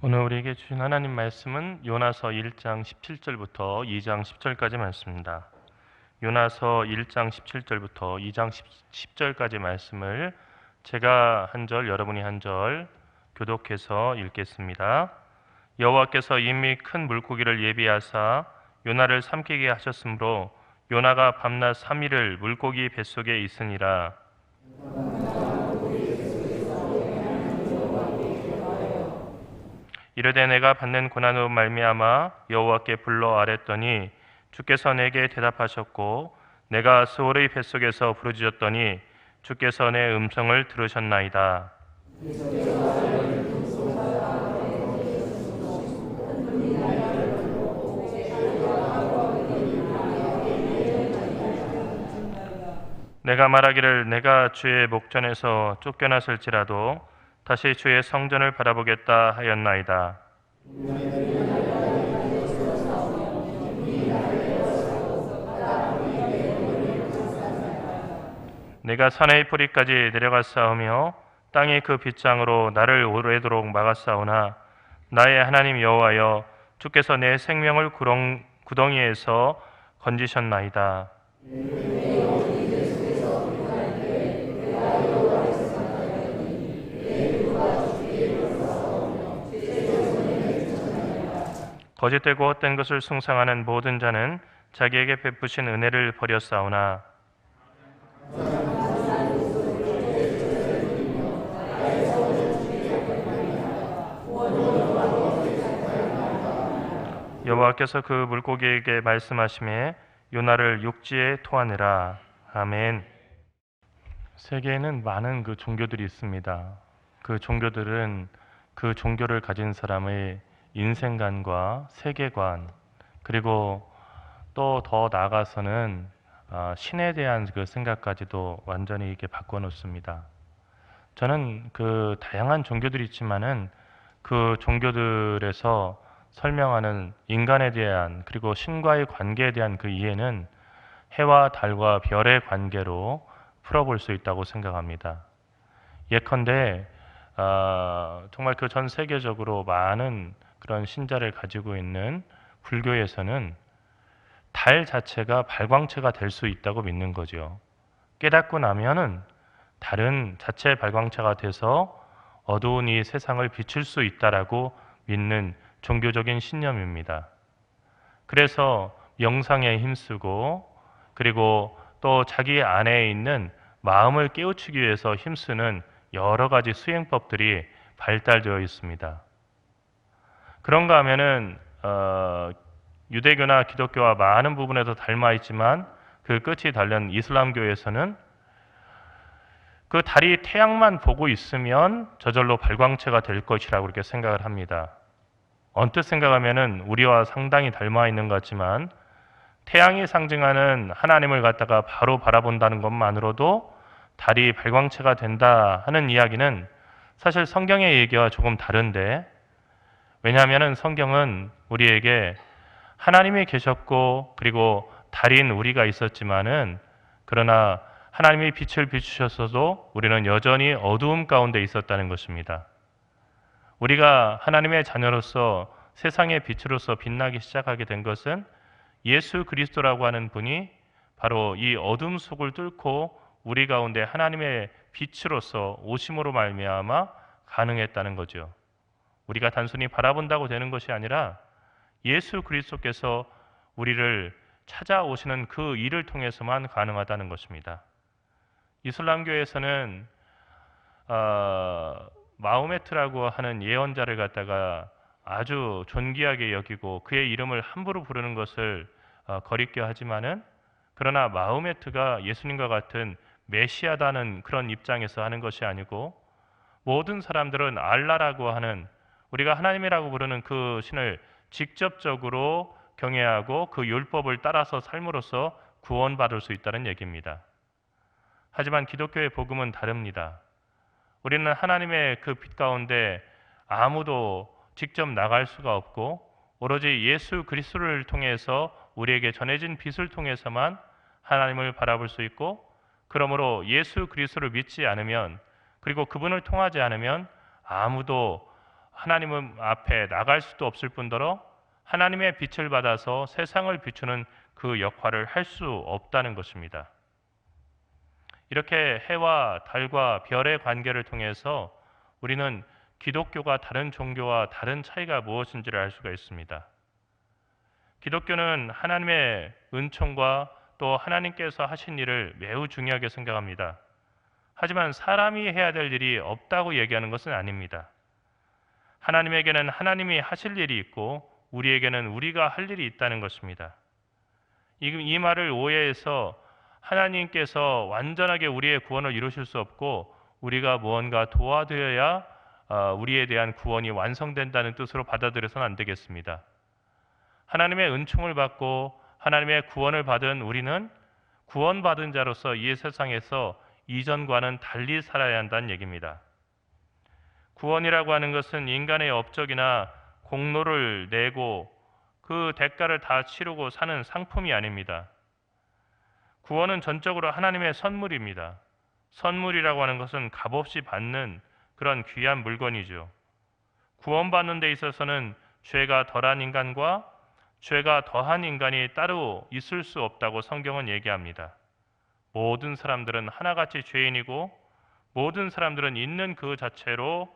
오늘 우리에게 주신 하나님 말씀은 요나서 1장 17절부터 2장 10절까지 말씀입니다. 요나서 1장 17절부터 2장 10절까지 말씀을 제가 한 절, 여러분이 한 절 교독해서 읽겠습니다. 여호와께서 이미 큰 물고기를 예비하사 요나를 삼키게 하셨으므로 요나가 밤낮 3일을 물고기 뱃속에 있으니라. 이르되 내가 받는 고난으로 말미암아 여호와께 불러 아뢰더니 주께서 내게 대답하셨고 내가 스올의 뱃속에서 부르짖었더니 주께서 내 음성을 들으셨나이다. 내가 말하기를 내가 주의 목전에서 쫓겨났을지라도 다시 주의 성전을 바라보겠다 하였나이다. 내가 산의 뿌리까지 내려갔사오며 땅이 그 빗장으로 나를 오래도록 막았사오나 나의 하나님 여호와여 주께서 내 생명을 구덩이에서 건지셨나이다. 거짓되고 헛된 것을 숭상하는 모든 자는 자기에게 베푸신 은혜를 버렸사오나 여호와께서 그 물고기에게 말씀하시매 요나를 육지에 토하느라. 아멘. 세계에는 많은 그 종교들이 있습니다. 그 종교들은 그 종교를 가진 사람의 인생관과 세계관, 그리고 또 더 나아가서는 신에 대한 그 생각까지도 완전히 이렇게 바꿔놓습니다. 저는 그 다양한 종교들이 있지만은 그 종교들에서 설명하는 인간에 대한 그리고 신과의 관계에 대한 그 이해는 해와 달과 별의 관계로 풀어볼 수 있다고 생각합니다. 예컨대 정말 그 전 세계적으로 많은 그런 신자를 가지고 있는 불교에서는 달 자체가 발광체가 될 수 있다고 믿는 거죠. 깨닫고 나면은 달은 자체 발광체가 돼서 어두운 이 세상을 비출 수 있다라고 믿는 종교적인 신념입니다. 그래서 명상에 힘쓰고 그리고 또 자기 안에 있는 마음을 깨우치기 위해서 힘쓰는 여러 가지 수행법들이 발달되어 있습니다. 그런가 하면은 유대교나 기독교와 많은 부분에서 닮아 있지만 그 끝이 다른 이슬람교에서는 그 달이 태양만 보고 있으면 저절로 발광체가 될 것이라고 그렇게 생각을 합니다. 언뜻 생각하면은 우리와 상당히 닮아 있는 것 같지만 태양이 상징하는 하나님을 갖다가 바로 바라본다는 것만으로도 달이 발광체가 된다 하는 이야기는 사실 성경의 얘기와 조금 다른데, 왜냐하면 성경은 우리에게 하나님이 계셨고 그리고 달인 우리가 있었지만은 그러나 하나님이 빛을 비추셨어도 우리는 여전히 어두움 가운데 있었다는 것입니다. 우리가 하나님의 자녀로서 세상의 빛으로서 빛나기 시작하게 된 것은 예수 그리스도라고 하는 분이 바로 이 어둠 속을 뚫고 우리 가운데 하나님의 빛으로서 오심으로 말미암아 가능했다는 거죠. 우리가 단순히 바라본다고 되는 것이 아니라 예수 그리스도께서 우리를 찾아오시는 그 일을 통해서만 가능하다는 것입니다. 이슬람교에서는 마호메트라고 하는 예언자를 갖다가 아주 존귀하게 여기고 그의 이름을 함부로 부르는 것을 거리껴 하지만은, 그러나 마호메트가 예수님과 같은 메시아다는 그런 입장에서 하는 것이 아니고 모든 사람들은 알라라고 하는 우리가 하나님이라고 부르는 그 신을 직접적으로 경외하고 그 율법을 따라서 삶으로써 구원받을 수 있다는 얘기입니다. 하지만 기독교의 복음은 다릅니다. 우리는 하나님의 그 빛 가운데 아무도 직접 나갈 수가 없고 오로지 예수 그리스도를 통해서 우리에게 전해진 빛을 통해서만 하나님을 바라볼 수 있고, 그러므로 예수 그리스도를 믿지 않으면 그리고 그분을 통하지 않으면 아무도 하나님 앞에 나갈 수도 없을 뿐더러 하나님의 빛을 받아서 세상을 비추는 그 역할을 할 수 없다는 것입니다. 이렇게 해와 달과 별의 관계를 통해서 우리는 기독교가 다른 종교와 다른 차이가 무엇인지를 알 수가 있습니다. 기독교는 하나님의 은총과 또 하나님께서 하신 일을 매우 중요하게 생각합니다. 하지만 사람이 해야 될 일이 없다고 얘기하는 것은 아닙니다. 하나님에게는 하나님이 하실 일이 있고 우리에게는 우리가 할 일이 있다는 것입니다. 이 말을 오해해서 하나님께서 완전하게 우리의 구원을 이루실 수 없고 우리가 무언가 도와드려야 우리에 대한 구원이 완성된다는 뜻으로 받아들여서는 안 되겠습니다. 하나님의 은총을 받고 하나님의 구원을 받은 우리는 구원받은 자로서 이 세상에서 이전과는 달리 살아야 한다는 얘기입니다. 구원이라고 하는 것은 인간의 업적이나 공로를 내고 그 대가를 다 치르고 사는 상품이 아닙니다. 구원은 전적으로 하나님의 선물입니다. 선물이라고 하는 것은 값없이 받는 그런 귀한 물건이죠. 구원받는 데 있어서는 죄가 덜한 인간과 죄가 더한 인간이 따로 있을 수 없다고 성경은 얘기합니다. 모든 사람들은 하나같이 죄인이고 모든 사람들은 있는 그 자체로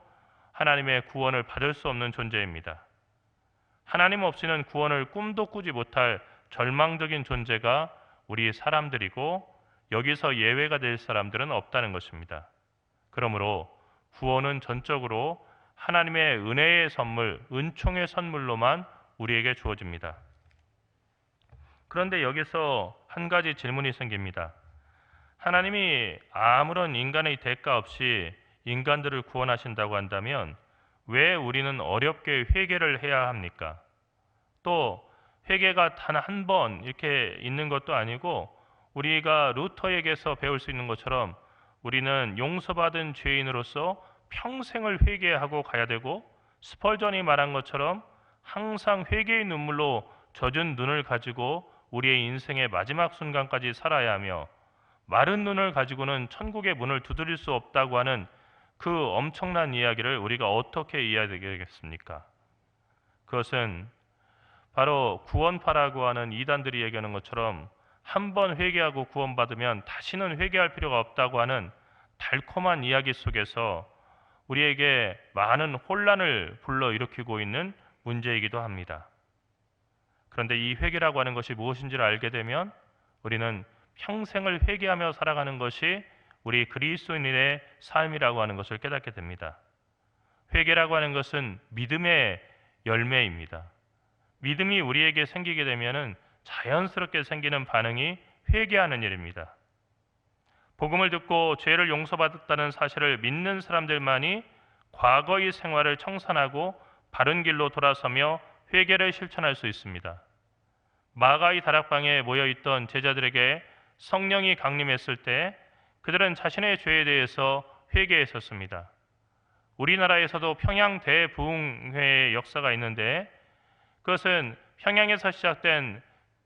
하나님의 구원을 받을 수 없는 존재입니다. 하나님 없이는 구원을 꿈도 꾸지 못할 절망적인 존재가 우리 사람들이고 여기서 예외가 될 사람들은 없다는 것입니다. 그러므로 구원은 전적으로 하나님의 은혜의 선물, 은총의 선물로만 우리에게 주어집니다. 그런데 여기서 한 가지 질문이 생깁니다. 하나님이 아무런 인간의 대가 없이 인간들을 구원하신다고 한다면 왜 우리는 어렵게 회개를 해야 합니까? 또 회개가 단 한 번 이렇게 있는 것도 아니고 우리가 루터에게서 배울 수 있는 것처럼 우리는 용서받은 죄인으로서 평생을 회개하고 가야 되고 스펄전이 말한 것처럼 항상 회개의 눈물로 젖은 눈을 가지고 우리의 인생의 마지막 순간까지 살아야 하며 마른 눈을 가지고는 천국의 문을 두드릴 수 없다고 하는 그 엄청난 이야기를 우리가 어떻게 이해하겠습니까? 그것은 바로 구원파라고 하는 이단들이 얘기하는 것처럼 한 번 회개하고 구원받으면 다시는 회개할 필요가 없다고 하는 달콤한 이야기 속에서 우리에게 많은 혼란을 불러일으키고 있는 문제이기도 합니다. 그런데 이 회개라고 하는 것이 무엇인지를 알게 되면 우리는 평생을 회개하며 살아가는 것이 우리 그리스도인의 삶이라고 하는 것을 깨닫게 됩니다. 회개라고 하는 것은 믿음의 열매입니다. 믿음이 우리에게 생기게 되면은 자연스럽게 생기는 반응이 회개하는 일입니다. 복음을 듣고 죄를 용서받았다는 사실을 믿는 사람들만이 과거의 생활을 청산하고 바른 길로 돌아서며 회개를 실천할 수 있습니다. 마가의 다락방에 모여있던 제자들에게 성령이 강림했을 때 그들은 자신의 죄에 대해서 회개했었습니다. 우리나라에서도 평양 대부흥회의 역사가 있는데 그것은 평양에서 시작된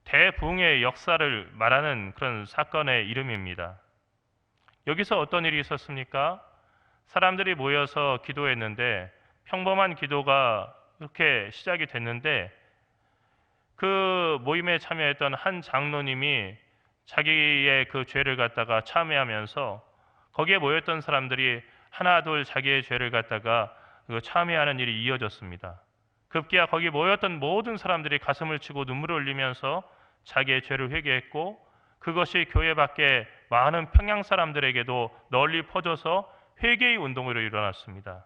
대부흥의 역사를 말하는 그런 사건의 이름입니다. 여기서 어떤 일이 있었습니까? 사람들이 모여서 기도했는데 평범한 기도가 이렇게 시작이 됐는데 그 모임에 참여했던 한 장로님이 자기의 그 죄를 갖다가 참회하면서 거기에 모였던 사람들이 하나 둘 자기의 죄를 갖다가 참회하는 일이 이어졌습니다. 급기야 거기 모였던 모든 사람들이 가슴을 치고 눈물을 흘리면서 자기의 죄를 회개했고 그것이 교회 밖에 많은 평양 사람들에게도 널리 퍼져서 회개의 운동으로 일어났습니다.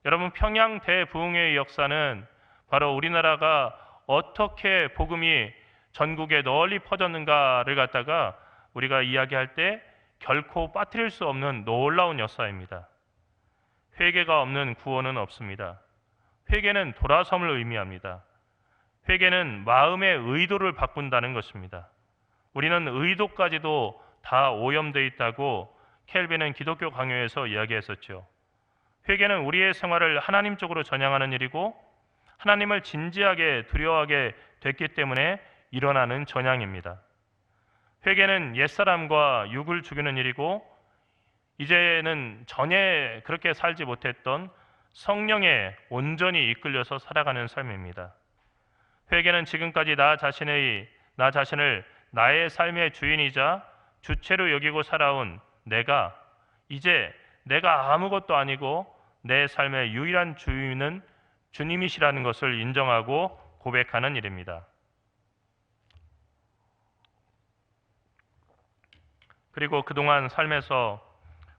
여러분, 평양 대부흥회의 역사는 바로 우리나라가 어떻게 복음이 전국에 널리 퍼졌는가를 갖다가 우리가 이야기할 때 결코 빠뜨릴 수 없는 놀라운 역사입니다. 회개가 없는 구원은 없습니다. 회개는 돌아섬을 의미합니다. 회개는 마음의 의도를 바꾼다는 것입니다. 우리는 의도까지도 다 오염되어 있다고 켈빈은 기독교 강요에서 이야기했었죠. 회개는 우리의 생활을 하나님 쪽으로 전향하는 일이고 하나님을 진지하게 두려워하게 됐기 때문에 일어나는 전향입니다. 회개는 옛사람과 육을 죽이는 일이고 이제는 전에 그렇게 살지 못했던 성령에 온전히 이끌려서 살아가는 삶입니다. 회개는 지금까지 나 자신을 나의 삶의 주인이자 주체로 여기고 살아온 내가 이제 내가 아무것도 아니고 내 삶의 유일한 주인은 주님이시라는 것을 인정하고 고백하는 일입니다. 그리고 그동안 삶에서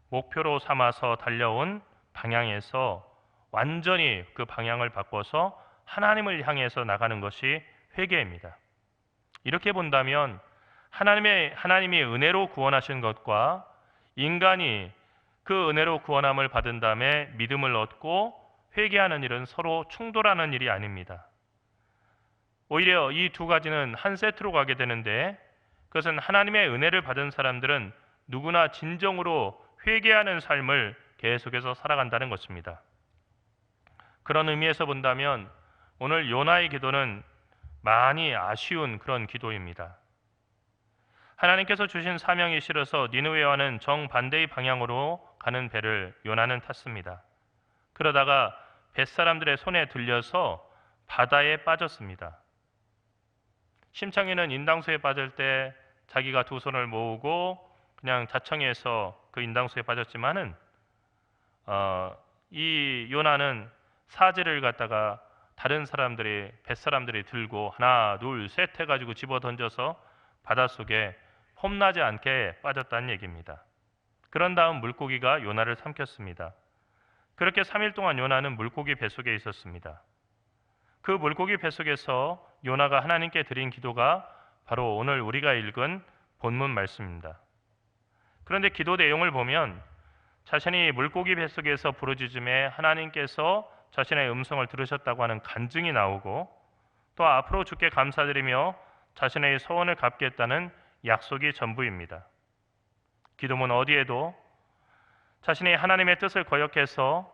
목표로 삼아서 달려온 방향에서 완전히 그 방향을 바꿔서 하나님을 향해서 나가는 것이 회개입니다. 이렇게 본다면 하나님이 은혜로 구원하신 것과 인간이 그 은혜로 구원함을 받은 다음에 믿음을 얻고 회개하는 일은 서로 충돌하는 일이 아닙니다. 오히려 이 두 가지는 한 세트로 가게 되는데, 그것은 하나님의 은혜를 받은 사람들은 누구나 진정으로 회개하는 삶을 계속해서 살아간다는 것입니다. 그런 의미에서 본다면 오늘 요나의 기도는 많이 아쉬운 그런 기도입니다. 하나님께서 주신 사명이 싫어서 니느웨와는 정반대의 방향으로 가는 배를 요나는 탔습니다. 그러다가 뱃사람들의 손에 들려서 바다에 빠졌습니다. 심창이는 인당수에 빠질 때 자기가 두 손을 모으고 그냥 자청해서 그 인당수에 빠졌지만은 이 요나는 사제를 갖다가 다른 뱃사람들이 들고 하나 둘 셋 해가지고 집어 던져서 바닷속에 폼나지 않게 빠졌다는 얘기입니다. 그런 다음 물고기가 요나를 삼켰습니다. 그렇게 3일 동안 요나는 물고기 뱃속에 있었습니다. 그 물고기 뱃속에서 요나가 하나님께 드린 기도가 바로 오늘 우리가 읽은 본문 말씀입니다. 그런데 기도 내용을 보면 자신이 물고기 뱃속에서 부르짖음에 하나님께서 자신의 음성을 들으셨다고 하는 간증이 나오고, 또 앞으로 주께 감사드리며 자신의 소원을 갚겠다는 약속이 전부입니다. 기도문 어디에도 자신이 하나님의 뜻을 거역해서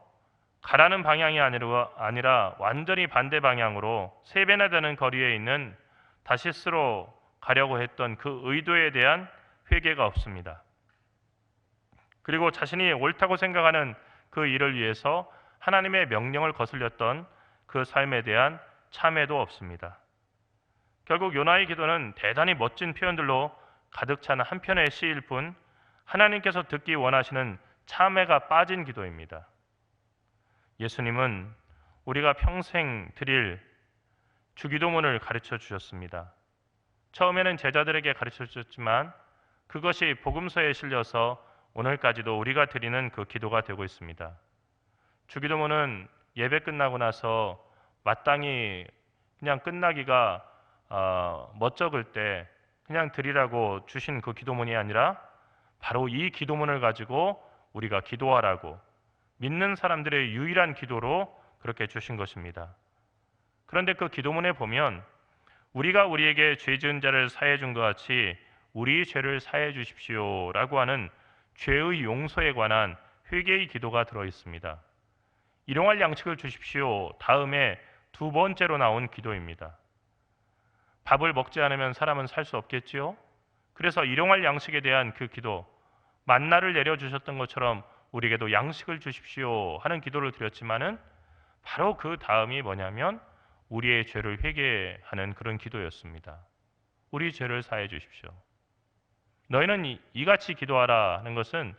가라는 방향이 아니라 완전히 반대 방향으로 3배나 되는 거리에 있는 다시스로 가려고 했던 그 의도에 대한 회개가 없습니다. 그리고 자신이 옳다고 생각하는 그 일을 위해서 하나님의 명령을 거슬렸던 그 삶에 대한 참회도 없습니다. 결국 요나의 기도는 대단히 멋진 표현들로 가득 찬 한 편의 시일 뿐 하나님께서 듣기 원하시는 참회가 빠진 기도입니다. 예수님은 우리가 평생 드릴 주기도문을 가르쳐 주셨습니다. 처음에는 제자들에게 가르쳐 주셨지만 그것이 복음서에 실려서 오늘까지도 우리가 드리는 그 기도가 되고 있습니다. 주기도문은 예배 끝나고 나서 마땅히 그냥 끝나기가 멋쩍을 때 그냥 드리라고 주신 그 기도문이 아니라 바로 이 기도문을 가지고 우리가 기도하라고 믿는 사람들의 유일한 기도로 그렇게 주신 것입니다. 그런데 그 기도문에 보면 우리가 우리에게 죄 지은 자를 사해 준 것 같이 우리 죄를 사해 주십시오 라고 하는 죄의 용서에 관한 회개의 기도가 들어 있습니다. 일용할 양식을 주십시오 다음에 두 번째로 나온 기도입니다. 밥을 먹지 않으면 사람은 살 수 없겠지요. 그래서 일용할 양식에 대한 그 기도, 만나를 내려주셨던 것처럼 우리에게도 양식을 주십시오 하는 기도를 드렸지만은 바로 그 다음이 뭐냐면 우리의 죄를 회개하는 그런 기도였습니다. 우리 죄를 사해 주십시오. 너희는 이같이 기도하라 하는 것은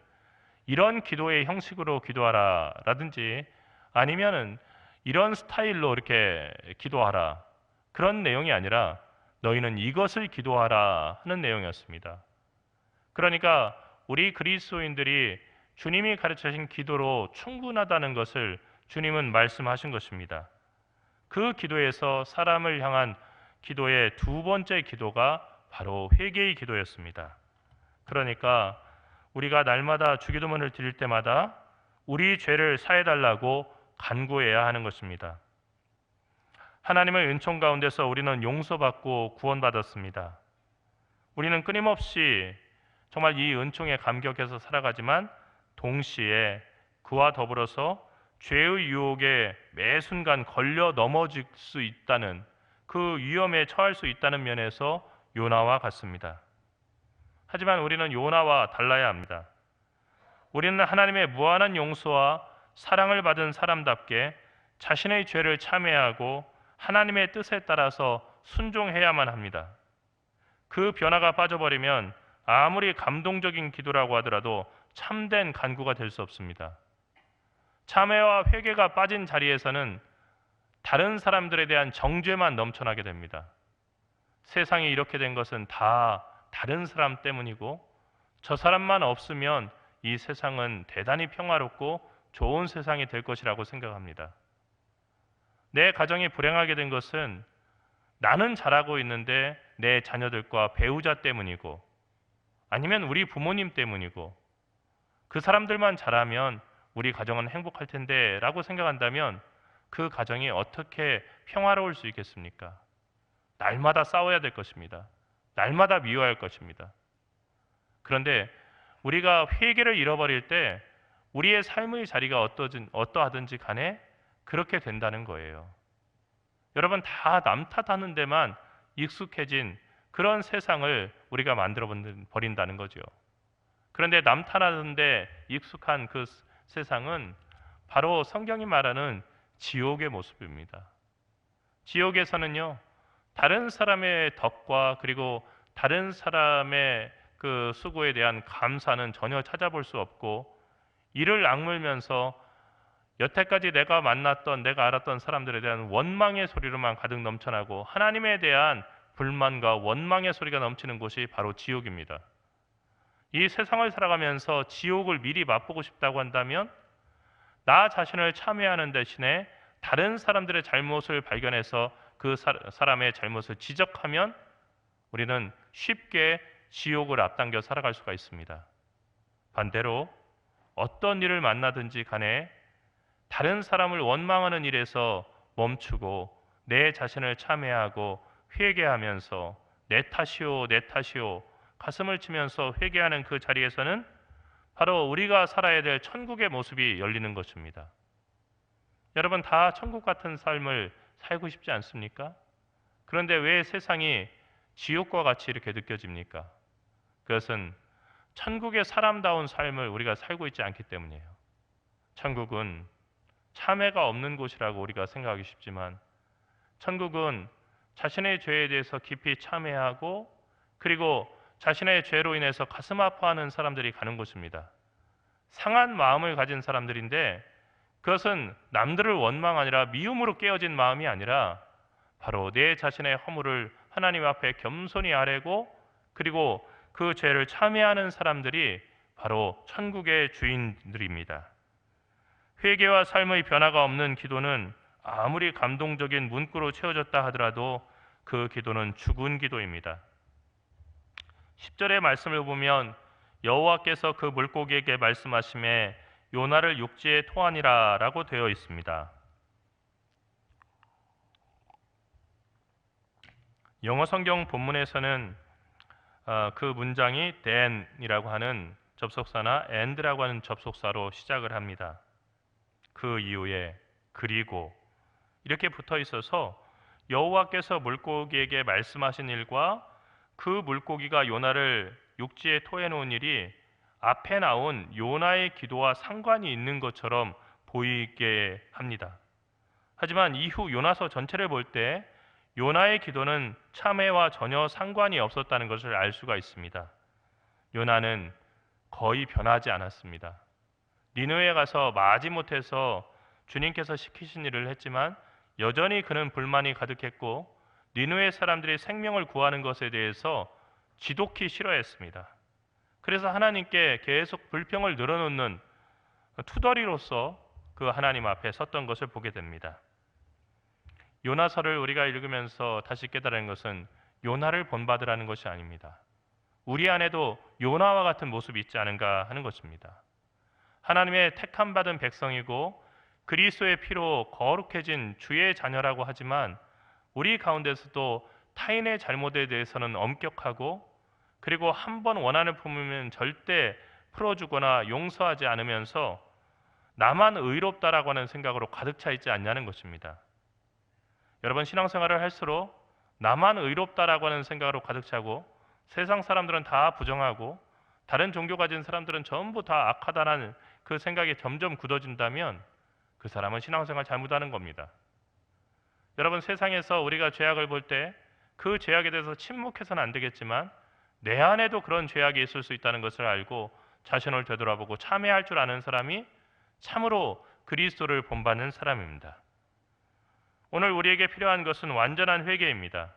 이런 기도의 형식으로 기도하라 라든지 아니면은 이런 스타일로 이렇게 기도하라 그런 내용이 아니라 너희는 이것을 기도하라 하는 내용이었습니다. 그러니까 우리 그리스도인들이 주님이 가르치신 기도로 충분하다는 것을 주님은 말씀하신 것입니다. 그 기도에서 사람을 향한 기도의 두 번째 기도가 바로 회개의 기도였습니다. 그러니까 우리가 날마다 주기도문을 드릴 때마다 우리 죄를 사해달라고 간구해야 하는 것입니다. 하나님의 은총 가운데서 우리는 용서받고 구원받았습니다. 우리는 끊임없이 정말 이 은총에 감격해서 살아가지만 동시에 그와 더불어서 죄의 유혹에 매 순간 걸려 넘어질 수 있다는 그 위험에 처할 수 있다는 면에서 요나와 같습니다. 하지만 우리는 요나와 달라야 합니다. 우리는 하나님의 무한한 용서와 사랑을 받은 사람답게 자신의 죄를 참회하고 하나님의 뜻에 따라서 순종해야만 합니다. 그 변화가 빠져버리면 아무리 감동적인 기도라고 하더라도 참된 간구가 될 수 없습니다. 참회와 회개가 빠진 자리에서는 다른 사람들에 대한 정죄만 넘쳐나게 됩니다. 세상이 이렇게 된 것은 다 다른 사람 때문이고 저 사람만 없으면 이 세상은 대단히 평화롭고 좋은 세상이 될 것이라고 생각합니다. 내 가정이 불행하게 된 것은 나는 잘하고 있는데 내 자녀들과 배우자 때문이고 아니면 우리 부모님 때문이고 그 사람들만 잘하면 우리 가정은 행복할 텐데 라고 생각한다면 그 가정이 어떻게 평화로울 수 있겠습니까? 날마다 싸워야 될 것입니다. 날마다 미워할 것입니다. 그런데 우리가 회개를 잃어버릴 때 우리의 삶의 자리가 어떠하든지 간에 그렇게 된다는 거예요. 여러분, 다 남 탓하는 데만 익숙해진 그런 세상을 우리가 만들어 버린다는 거죠. 그런데 남 탓하는 데 익숙한 그 세상은 바로 성경이 말하는 지옥의 모습입니다. 지옥에서는요, 다른 사람의 덕과 그리고 다른 사람의 그 수고에 대한 감사는 전혀 찾아볼 수 없고 이를 악물면서 여태까지 내가 만났던 내가 알았던 사람들에 대한 원망의 소리로만 가득 넘쳐나고 하나님에 대한 불만과 원망의 소리가 넘치는 곳이 바로 지옥입니다. 이 세상을 살아가면서 지옥을 미리 맛보고 싶다고 한다면 나 자신을 참회하는 대신에 다른 사람들의 잘못을 발견해서 그 사람의 잘못을 지적하면 우리는 쉽게 지옥을 앞당겨 살아갈 수가 있습니다. 반대로 어떤 일을 만나든지 간에 다른 사람을 원망하는 일에서 멈추고 내 자신을 참회하고 회개하면서 내 탓이오 내 탓이오 가슴을 치면서 회개하는 그 자리에서는 바로 우리가 살아야 될 천국의 모습이 열리는 것입니다. 여러분, 다 천국 같은 삶을 살고 싶지 않습니까? 그런데 왜 세상이 지옥과 같이 이렇게 느껴집니까? 그것은 천국의 사람다운 삶을 우리가 살고 있지 않기 때문이에요. 천국은 참회가 없는 곳이라고 우리가 생각하기 쉽지만 천국은 자신의 죄에 대해서 깊이 참회하고 그리고 자신의 죄로 인해서 가슴 아파하는 사람들이 가는 곳입니다. 상한 마음을 가진 사람들인데 그것은 남들을 원망 아니라 미움으로 깨어진 마음이 아니라 바로 내 자신의 허물을 하나님 앞에 겸손히 아뢰고 그리고 그 죄를 참회하는 사람들이 바로 천국의 주인들입니다. 회개와 삶의 변화가 없는 기도는 아무리 감동적인 문구로 채워졌다 하더라도 그 기도는 죽은 기도입니다. 10절의 말씀을 보면 여호와께서 그 물고기에게 말씀하심에 요나를 육지에 토하니라 라고 되어 있습니다. 영어 성경 본문에서는 그 문장이 then이라고 하는 접속사나 and라고 하는 접속사로 시작을 합니다. 그 이후에 그리고 이렇게 붙어 있어서 여호와께서 물고기에게 말씀하신 일과 그 물고기가 요나를 육지에 토해놓은 일이 앞에 나온 요나의 기도와 상관이 있는 것처럼 보이게 합니다. 하지만 이후 요나서 전체를 볼 때 요나의 기도는 참회와 전혀 상관이 없었다는 것을 알 수가 있습니다. 요나는 거의 변하지 않았습니다. 니느웨에 가서 마지못해서 주님께서 시키신 일을 했지만 여전히 그는 불만이 가득했고 니느웨 사람들이 생명을 구하는 것에 대해서 지독히 싫어했습니다. 그래서 하나님께 계속 불평을 늘어놓는 투덜이로서 그 하나님 앞에 섰던 것을 보게 됩니다. 요나서를 우리가 읽으면서 다시 깨달은 것은 요나를 본받으라는 것이 아닙니다. 우리 안에도 요나와 같은 모습이 있지 않은가 하는 것입니다. 하나님의 택함받은 백성이고 그리스도의 피로 거룩해진 주의 자녀라고 하지만 우리 가운데서도 타인의 잘못에 대해서는 엄격하고 그리고 한 번 원한을 품으면 절대 풀어주거나 용서하지 않으면서 나만 의롭다라고 하는 생각으로 가득 차 있지 않냐는 것입니다. 여러분, 신앙생활을 할수록 나만 의롭다라고 하는 생각으로 가득 차고 세상 사람들은 다 부정하고 다른 종교 가진 사람들은 전부 다 악하다라는 그 생각이 점점 굳어진다면 그 사람은 신앙생활 잘못하는 겁니다. 여러분, 세상에서 우리가 죄악을 볼 때 그 죄악에 대해서 침묵해서는 안 되겠지만 내 안에도 그런 죄악이 있을 수 있다는 것을 알고 자신을 되돌아보고 참회할 줄 아는 사람이 참으로 그리스도를 본받는 사람입니다. 오늘 우리에게 필요한 것은 완전한 회개입니다.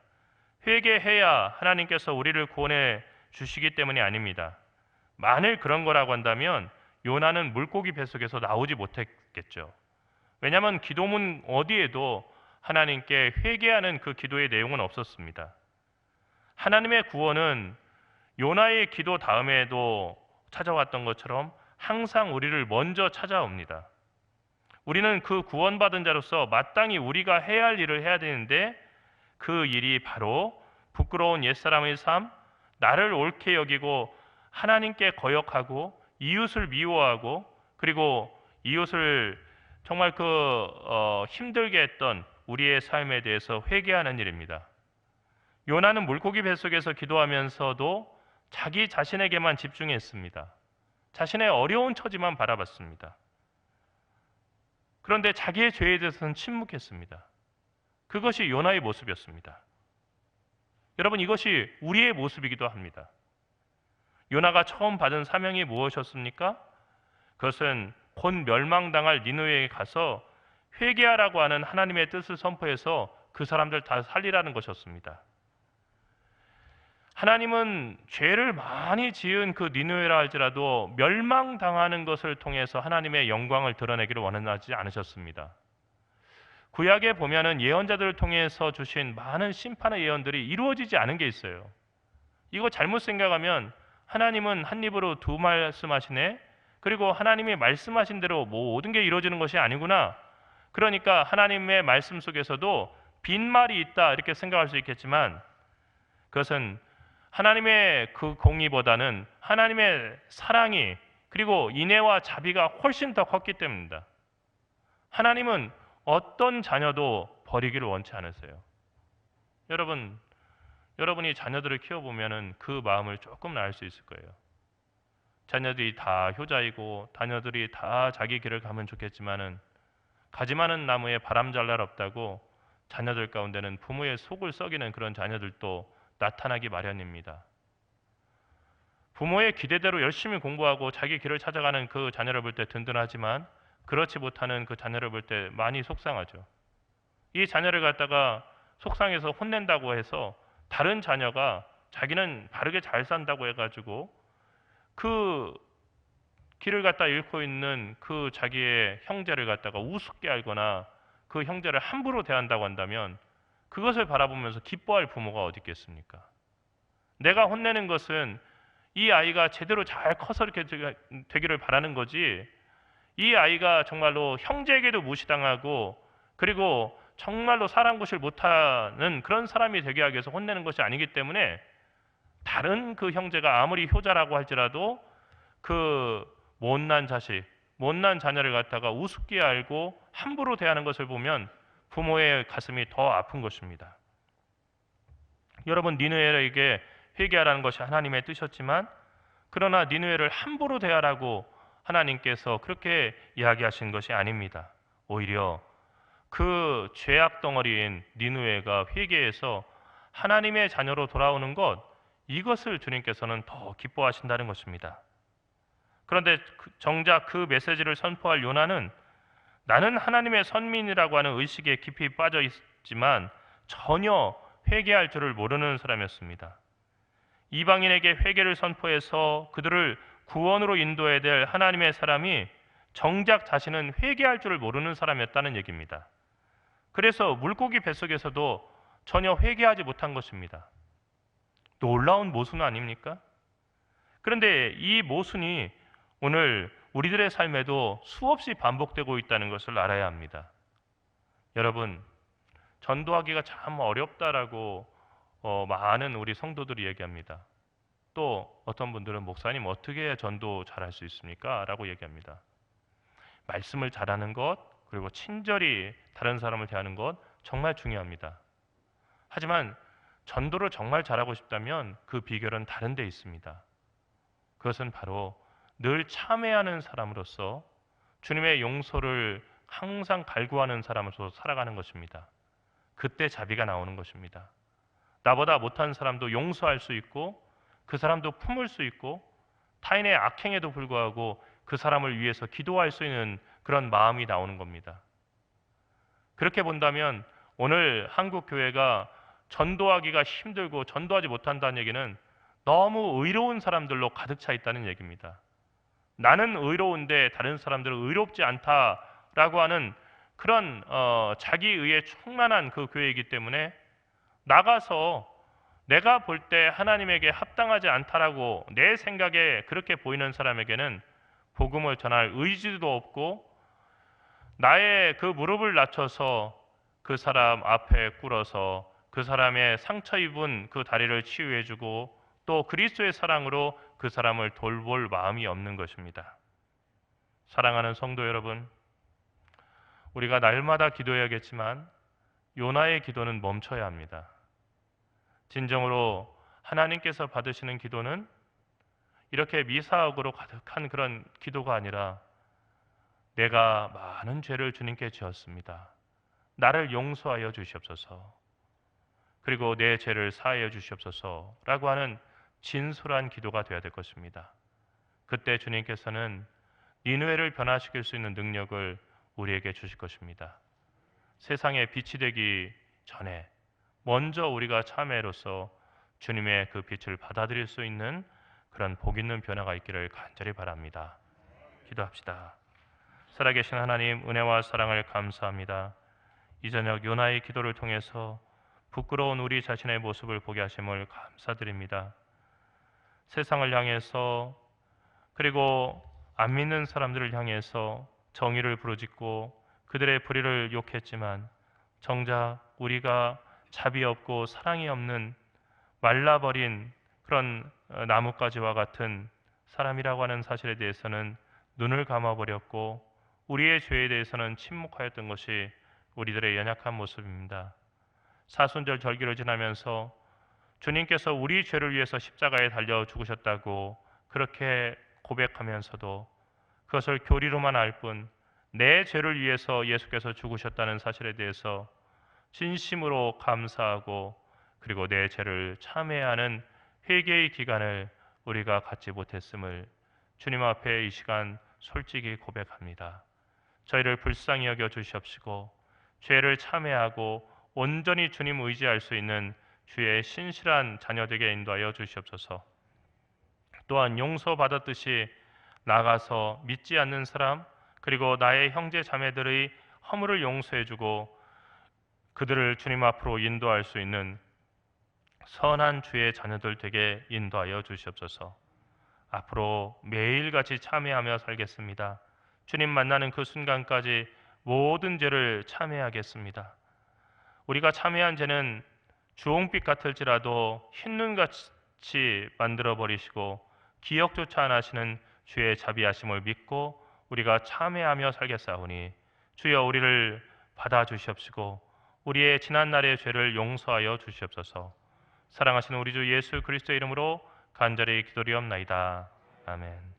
회개해야 하나님께서 우리를 구원해 주시기 때문이 아닙니다. 만일 그런 거라고 한다면 요나는 물고기 뱃속에서 나오지 못했겠죠. 왜냐하면 기도문 어디에도 하나님께 회개하는 그 기도의 내용은 없었습니다. 하나님의 구원은 요나의 기도 다음에도 찾아왔던 것처럼 항상 우리를 먼저 찾아옵니다. 우리는 그 구원받은 자로서 마땅히 우리가 해야 할 일을 해야 되는데 그 일이 바로 부끄러운 옛사람의 삶, 나를 옳게 여기고 하나님께 거역하고 이웃을 미워하고 그리고 이웃을 정말 힘들게 했던 우리의 삶에 대해서 회개하는 일입니다. 요나는 물고기 뱃속에서 기도하면서도 자기 자신에게만 집중했습니다. 자신의 어려운 처지만 바라봤습니다. 그런데 자기의 죄에 대해서는 침묵했습니다. 그것이 요나의 모습이었습니다. 여러분, 이것이 우리의 모습이기도 합니다. 요나가 처음 받은 사명이 무엇이었습니까? 그것은 곧 멸망당할 니느웨에 가서 회개하라고 하는 하나님의 뜻을 선포해서 그 사람들 다 살리라는 것이었습니다. 하나님은 죄를 많이 지은 그 니느웨라 할지라도 멸망당하는 것을 통해서 하나님의 영광을 드러내기를 원하지 않으셨습니다. 구약에 보면은 예언자들을 통해서 주신 많은 심판의 예언들이 이루어지지 않은 게 있어요. 이거 잘못 생각하면 하나님은 한 입으로 두 말씀하시네. 그리고 하나님이 말씀하신 대로 모든 게 이루어지는 것이 아니구나. 그러니까 하나님의 말씀 속에서도 빈말이 있다 이렇게 생각할 수 있겠지만 그것은 하나님의 그 공의보다는 하나님의 사랑이 그리고 인애와 자비가 훨씬 더 컸기 때문입니다. 하나님은 어떤 자녀도 버리기를 원치 않으세요. 여러분이 자녀들을 키워보면 그 마음을 조금 알 수 있을 거예요. 자녀들이 다 효자이고 자녀들이 다 자기 길을 가면 좋겠지만은 가지 많은 나무에 바람 잘 날 없다고 자녀들 가운데는 부모의 속을 썩이는 그런 자녀들도 나타나기 마련입니다. 부모의 기대대로 열심히 공부하고 자기 길을 찾아가는 그 자녀를 볼 때 든든하지만 그렇지 못하는 그 자녀를 볼 때 많이 속상하죠. 이 자녀를 갖다가 속상해서 혼낸다고 해서 다른 자녀가 자기는 바르게 잘 산다고 해가지고 그 길을 갖다 잃고 있는 그 자기의 형제를 갖다가 우습게 알거나 그 형제를 함부로 대한다고 한다면 그것을 바라보면서 기뻐할 부모가 어디 있겠습니까? 내가 혼내는 것은 이 아이가 제대로 잘 커서 이렇게 되기를 바라는 거지 이 아이가 정말로 형제에게도 무시당하고 그리고 정말로 사람 구실 못하는 그런 사람이 되게 하기 위해서 혼내는 것이 아니기 때문에 다른 그 형제가 아무리 효자라고 할지라도 그 못난 자녀를 갖다가 우습게 알고 함부로 대하는 것을 보면 부모의 가슴이 더 아픈 것입니다. 여러분, 니느웨에게 회개하라는 것이 하나님의 뜻이었지만 그러나 니느웨를 함부로 대하라고 하나님께서 그렇게 이야기하신 것이 아닙니다. 오히려 그 죄악 덩어리인 니느웨가 회개해서 하나님의 자녀로 돌아오는 것, 이것을 주님께서는 더 기뻐하신다는 것입니다. 그런데 정작 그 메시지를 선포할 요나는 나는 하나님의 선민이라고 하는 의식에 깊이 빠져 있지만 전혀 회개할 줄을 모르는 사람이었습니다. 이방인에게 회개를 선포해서 그들을 구원으로 인도해야 될 하나님의 사람이 정작 자신은 회개할 줄을 모르는 사람이었다는 얘기입니다. 그래서 물고기 뱃속에서도 전혀 회개하지 못한 것입니다. 놀라운 모순 아닙니까? 그런데 이 모순이 오늘 우리들의 삶에도 수없이 반복되고 있다는 것을 알아야 합니다. 여러분, 전도하기가 참 어렵다라고 많은 우리 성도들이 얘기합니다. 또 어떤 분들은 목사님 어떻게 해야 전도 잘할 수 있습니까? 라고 얘기합니다. 말씀을 잘하는 것 그리고 친절히 다른 사람을 대하는 것 정말 중요합니다. 하지만 전도를 정말 잘하고 싶다면 그 비결은 다른 데 있습니다. 그것은 바로 늘 참회하는 사람으로서 주님의 용서를 항상 갈구하는 사람으로서 살아가는 것입니다. 그때 자비가 나오는 것입니다. 나보다 못한 사람도 용서할 수 있고 그 사람도 품을 수 있고 타인의 악행에도 불구하고 그 사람을 위해서 기도할 수 있는 그런 마음이 나오는 겁니다. 그렇게 본다면 오늘 한국 교회가 전도하기가 힘들고 전도하지 못한다는 얘기는 너무 의로운 사람들로 가득 차 있다는 얘기입니다. 나는 의로운데 다른 사람들은 의롭지 않다라고 하는 그런 자기의에 충만한 그 교회이기 때문에 나가서 내가 볼 때 하나님에게 합당하지 않다라고 내 생각에 그렇게 보이는 사람에게는 복음을 전할 의지도 없고 나의 그 무릎을 낮춰서 그 사람 앞에 꿇어서 그 사람의 상처 입은 그 다리를 치유해주고 또 그리스도의 사랑으로 그 사람을 돌볼 마음이 없는 것입니다. 사랑하는 성도 여러분, 우리가 날마다 기도해야겠지만 요나의 기도는 멈춰야 합니다. 진정으로 하나님께서 받으시는 기도는 이렇게 미사역으로 가득한 그런 기도가 아니라 내가 많은 죄를 주님께 지었습니다. 나를 용서하여 주시옵소서. 그리고 내 죄를 사하여 주시옵소서라고 하는 진솔한 기도가 되어야 될 것입니다. 그때 주님께서는 니느웨를 변화시킬 수 있는 능력을 우리에게 주실 것입니다. 세상에 빛이 되기 전에 먼저 우리가 참회로서 주님의 그 빛을 받아들일 수 있는 그런 복 있는 변화가 있기를 간절히 바랍니다. 기도합시다. 살아계신 하나님, 은혜와 사랑을 감사합니다. 이 저녁 요나의 기도를 통해서 부끄러운 우리 자신의 모습을 보게 하심을 감사드립니다. 세상을 향해서 그리고 안 믿는 사람들을 향해서 정의를 부르짖고 그들의 불의를 욕했지만 정작 우리가 자비 없고 사랑이 없는 말라버린 그런 나뭇가지와 같은 사람이라고 하는 사실에 대해서는 눈을 감아버렸고 우리의 죄에 대해서는 침묵하였던 것이 우리들의 연약한 모습입니다. 사순절 절기를 지나면서 주님께서 우리 죄를 위해서 십자가에 달려 죽으셨다고 그렇게 고백하면서도 그것을 교리로만 알 뿐 내 죄를 위해서 예수께서 죽으셨다는 사실에 대해서 진심으로 감사하고 그리고 내 죄를 참회하는 회개의 기간을 우리가 갖지 못했음을 주님 앞에 이 시간 솔직히 고백합니다. 저희를 불쌍히 여겨 주시옵시고 죄를 참회하고 온전히 주님 의지할 수 있는 주의 신실한 자녀되게 인도하여 주시옵소서. 또한 용서받았듯이 나가서 믿지 않는 사람 그리고 나의 형제 자매들의 허물을 용서해주고 그들을 주님 앞으로 인도할 수 있는 선한 주의 자녀들 되게 인도하여 주시옵소서. 앞으로 매일같이 참회하며 살겠습니다. 주님 만나는 그 순간까지 모든 죄를 참회하겠습니다. 우리가 참회한 죄는 주홍빛 같을지라도 흰눈같이 만들어버리시고 기억조차 안 하시는 주의 자비하심을 믿고 우리가 참회하며 살겠사오니 주여 우리를 받아주시옵시고 우리의 지난날의 죄를 용서하여 주시옵소서. 사랑하시는 우리 주 예수 그리스도의 이름으로 간절히 기도리옵나이다. 아멘.